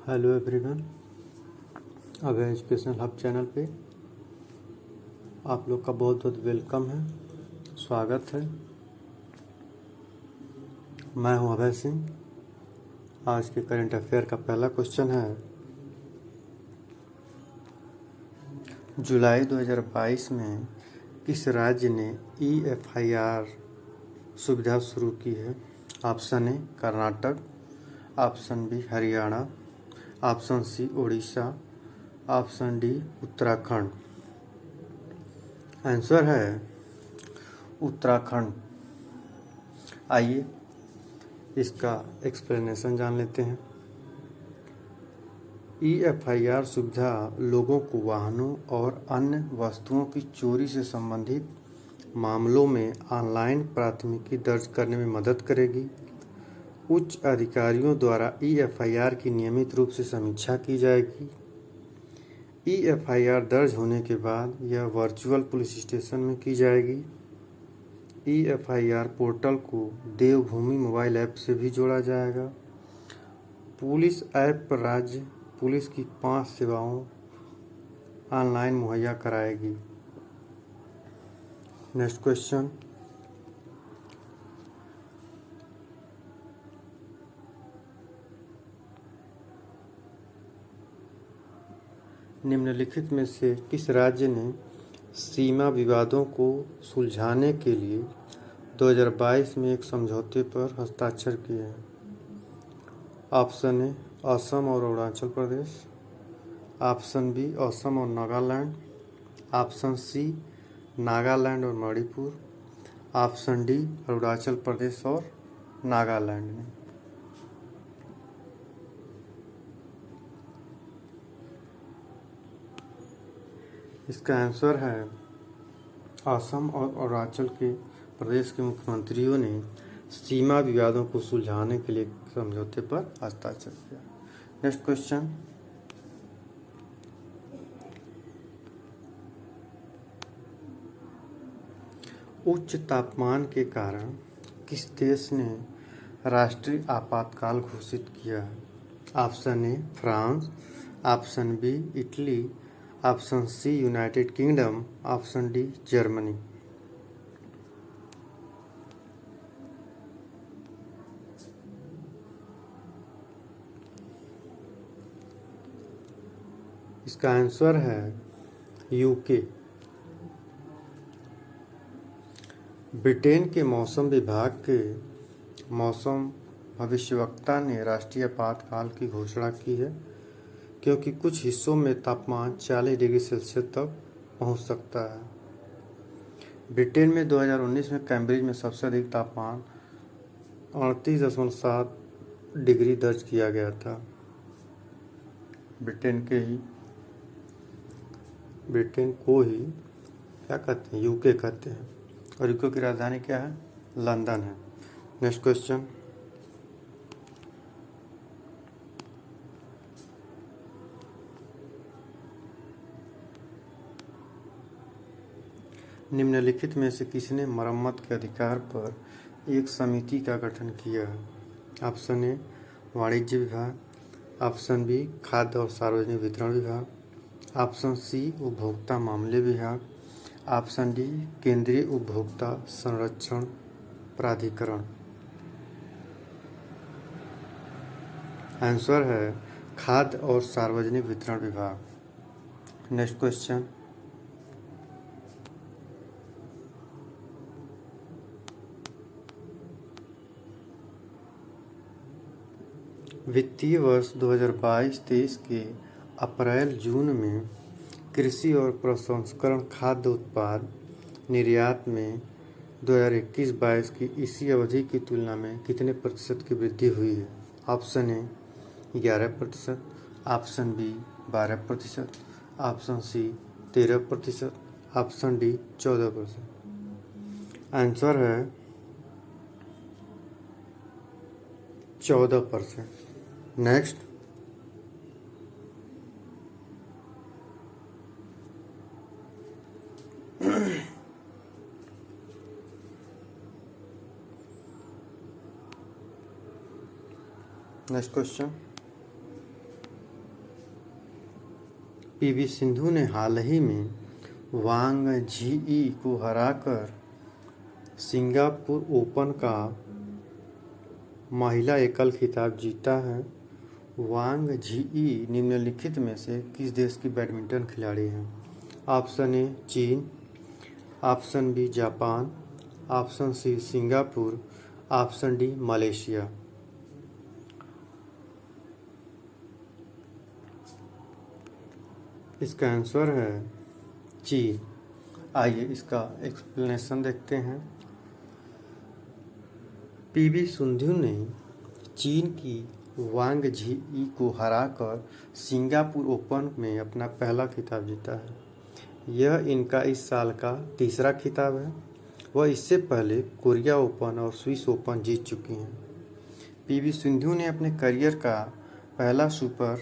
Hello everyone, अभय educational hub channel पे आप लोग का बहुत बहुत वेलकम है, स्वागत है। मैं हूं अभय सिंह। आज के करंट अफेयर का पहला क्वेश्चन है, जुलाई 2022 में किस राज्य ने EFIR सुविधा शुरू की है? Option A Karnataka, option B Haryana, option C Orissa, option D Uttarakhand. Answer है उत्तराखंड। आइए इसका एक्सप्लेनेशन जान लेते हैं। EFIR सुविधा लोगों को वाहनों और अन्य वस्तुओं की चोरी से संबंधित मामलों में ऑनलाइन प्राथमिकी दर्ज करने में मदद करेगी। उच्च अधिकारियों द्वारा EFIR की नियमित रूप से समीक्षा की जाएगी। EFIR दर्ज होने के बाद यह वर्चुअल पुलिस स्टेशन में की जाएगी। EFIR पोर्टल को देवभूमि मोबाइल ऐप से भी जोड़ा जाएगा। पुलिस ऐप पर राज्य पुलिस की 5 सेवाओं ऑनलाइन मुहैया कराएगी। नेक्स्ट क्वेश्चन, निम्नलिखित में से किस राज्य ने सीमा विवादों को सुलझाने के लिए 2022 में एक समझौते पर हस्ताक्षर किए हैं? ऑप्शन ए असम और अरुणाचल प्रदेश, ऑप्शन बी असम और नागालैंड, ऑप्शन सी नागालैंड और मणिपुर, ऑप्शन डी अरुणाचल प्रदेश और नागालैंड में। इसका आंसर है असम और अरुणाचल के प्रदेश के मुख्यमंत्रियों ने सीमा विवादों को सुलझाने के लिए समझौते पर हस्ताक्षर किया। नेक्स्ट क्वेश्चन, उच्च तापमान के कारण किस देश ने राष्ट्रीय आपातकाल घोषित किया है? Option A France, option B Italy, option C United Kingdom, option D Germany. इसका आंसर है यूके। ब्रिटेन के मौसम विभाग के मौसम भविष्यवक्ता ने राष्ट्रीय आपातकाल की घोषणा की है, क्योंकि कुछ हिस्सों में तापमान 40 डिग्री सेल्सियस तक पहुंच सकता है। ब्रिटेन में 2019 में कैम्ब्रिज में सबसे अधिक तापमान 38.7 डिग्री दर्ज किया गया था। ब्रिटेन को ही क्या कहते हैं? यूके कहते हैं। और यूके की राजधानी क्या है? लंदन है। नेक्स्ट क्वेश्चन, निम्नलिखित में से किसने मरम्मत के अधिकार पर एक समिति का गठन किया है? ऑप्शन ए वाणिज्य विभाग, ऑप्शन बी खाद्य और सार्वजनिक वितरण विभाग, ऑप्शन सी उपभोक्ता मामले विभाग, ऑप्शन डी केंद्रीय उपभोक्ता संरक्षण प्राधिकरण। आंसर है खाद्य और सार्वजनिक वितरण विभाग। नेक्स्ट क्वेश्चन, वित्तीय वर्ष 2022-23 के अप्रैल-जून में कृषि और प्रसंस्करण खाद्य उत्पाद निर्यात में 2021-22 की इसी अवधि की तुलना में कितने प्रतिशत की वृद्धि हुई है? Option A 11%, option B 12%, option C 13%, option D 14%। Answer है 14%। Next, next question, PV Sindhu ने हाल ही में वांग झीई को हराकर सिंगापुर ओपन का महिला एकल खिताब जीता है। वांग झीई निम्नलिखित में से किस देश की बैडमिंटन खिलाड़ी हैं? ऑप्शन ए चीन, option B Japan, option C Singapore, option D Malaysia. इसका आंसर है चीन। आइए इसका एक्सप्लेनेशन देखते हैं। पीवी सिंधु ने चीन की वांग झीई को हराकर सिंगापुर ओपन में अपना पहला खिताब जीता है। यह इनका इस साल का तीसरा खिताब है। वह इससे पहले कोरिया ओपन और स्विस ओपन जीत चुकी हैं। पीवी सिंधु ने अपने करियर का पहला सुपर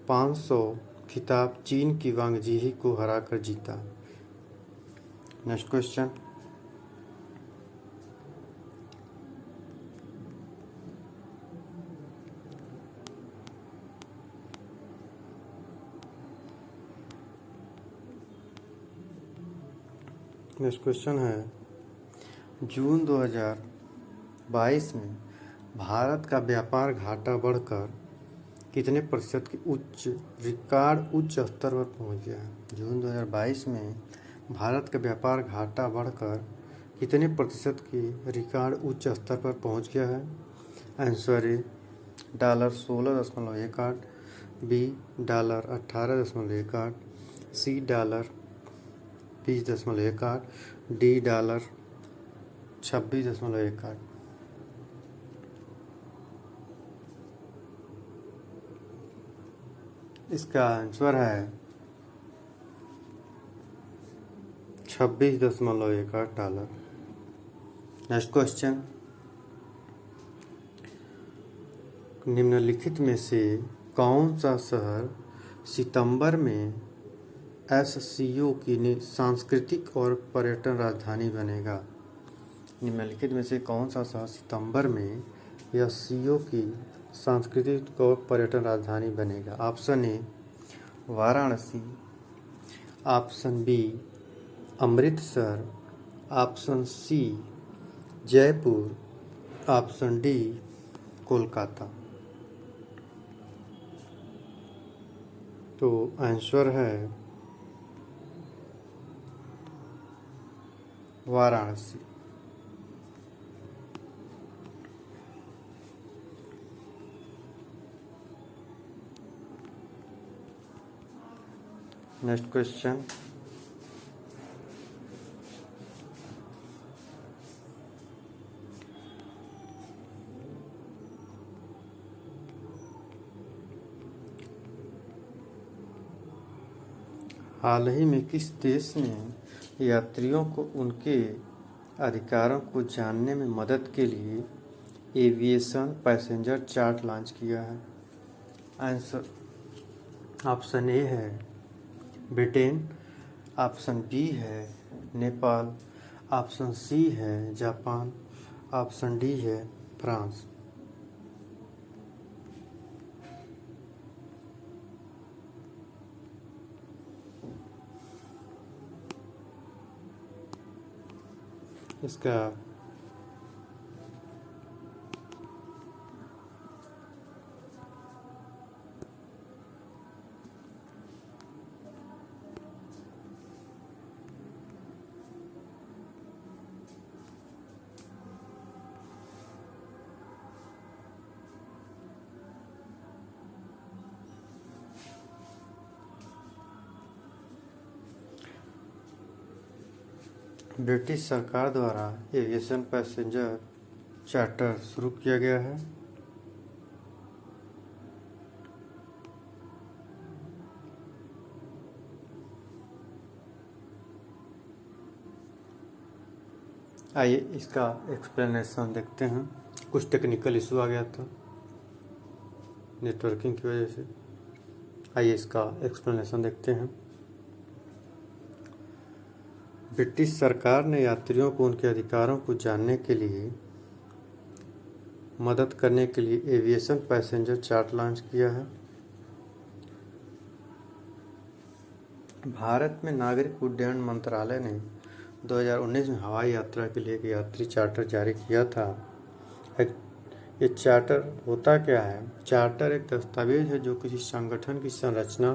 500 खिताब चीन की वांग झीई को हराकर जीता। Next question. नेक्स्ट क्वेश्चन है जून 2022 में भारत का व्यापार घाटा बढ़कर कितने प्रतिशत की रिकॉर्ड उच्च स्तर पर पहुंच गया है? जून 2022 में भारत का व्यापार घाटा बढ़कर कितने प्रतिशत की रिकॉर्ड उच्च स्तर पर पहुंच गया है? Answer A $16.18, B $18.18, C $20.18, D $26.18। इसका आंसर है $26.18। Next question. निम्नलिखित में से कौन सा शहर सितंबर में एससीओ की सांस्कृतिक और पर्यटन राजधानी बनेगा? निम्नलिखित में से कौन सा शहर सितंबर में एससीओ की सांस्कृतिक और पर्यटन राजधानी बनेगा? Option A Varanasi, option B Amritsar, option C Jaipur, option D Kolkata. तो आंसर है वाराणसी। Next question. हाल ही में किस देश ने यात्रियों को उनके अधिकारों को जानने में मदद के लिए एविएशन पैसेंजर चार्ट लॉन्च किया है? आंसर ऑप्शन ए है ब्रिटेन, ऑप्शन बी है नेपाल, ऑप्शन सी है जापान, ऑप्शन डी है फ्रांस। इसका ब्रिटिश सरकार द्वारा एविएशन पैसेंजर चार्टर शुरू किया गया है। आइए इसका एक्सप्लेनेशन देखते हैं। कुछ टेक्निकल इशू आ गया था नेटवर्किंग की वजह से। आइए इसका एक्सप्लेनेशन देखते हैं। ब्रिटिश सरकार ने यात्रियों को उनके अधिकारों को जानने के लिए मदद करने के लिए एविएशन पैसेंजर चार्ट लॉन्च किया है। भारत में नागरिक उड्डयन मंत्रालय ने 2019 में हवाई यात्रा के लिए एक यात्री चार्टर जारी किया था। ये चार्टर होता क्या है? चार्टर एक दस्तावेज है जो किसी संगठन की संरचना,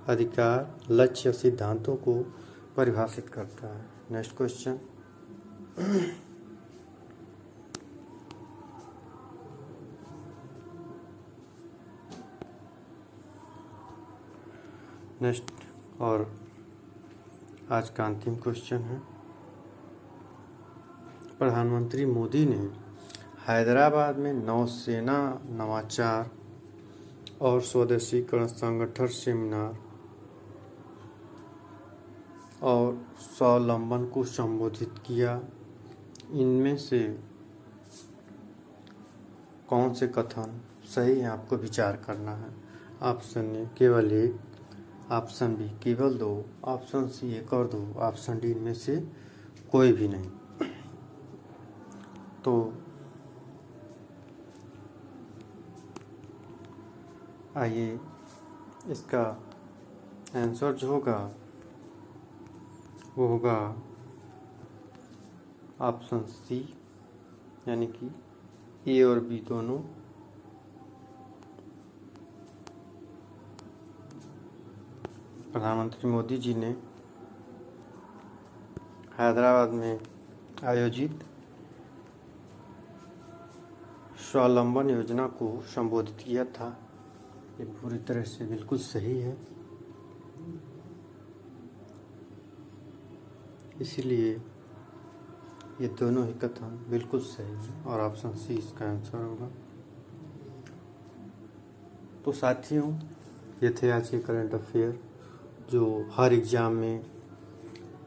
अधिकार, लक्ष्य या सिद्धांतों को परिभाषित करता है। Next question. नेक्स्ट और आज का अंतिम क्वेश्चन है, प्रधानमंत्री मोदी ने हैदराबाद में नौसेना नवाचार और स्वदेशीकरण संगठन सेमिनार और स्वावलंबन को संबोधित किया। इनमें से कौन से कथन सही है आपको विचार करना है। ऑप्शन ए केवल एक, ऑप्शन बी केवल दो, ऑप्शन सी एक और दो, ऑप्शन डी इनमें से कोई भी नहीं। तो आइए इसका आंसर जो होगा वो होगा ऑप्शन सी, यानी कि ए और बी दोनों। प्रधानमंत्री मोदी जी ने हैदराबाद में आयोजित स्वावलंबन योजना को संबोधित किया था। ये पूरी तरह से बिल्कुल सही है, इसीलिए ये दोनों ही कथन बिल्कुल सही है और ऑप्शन सी इसका आंसर होगा। तो साथियों, ये थे आज के करंट अफेयर जो हर एग्ज़ाम में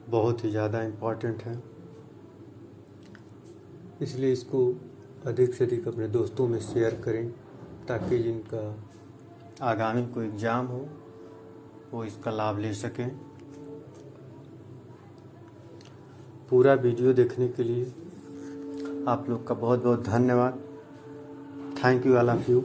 बहुत ही ज़्यादा इम्पॉर्टेंट है, इसलिए इसको अधिक से अधिक अपने दोस्तों में शेयर करें ताकि जिनका आगामी कोई एग्ज़ाम हो वो इसका लाभ ले सकें। पूरा वीडियो देखने के लिए आप लोग का बहुत बहुत धन्यवाद। Thank you all of you.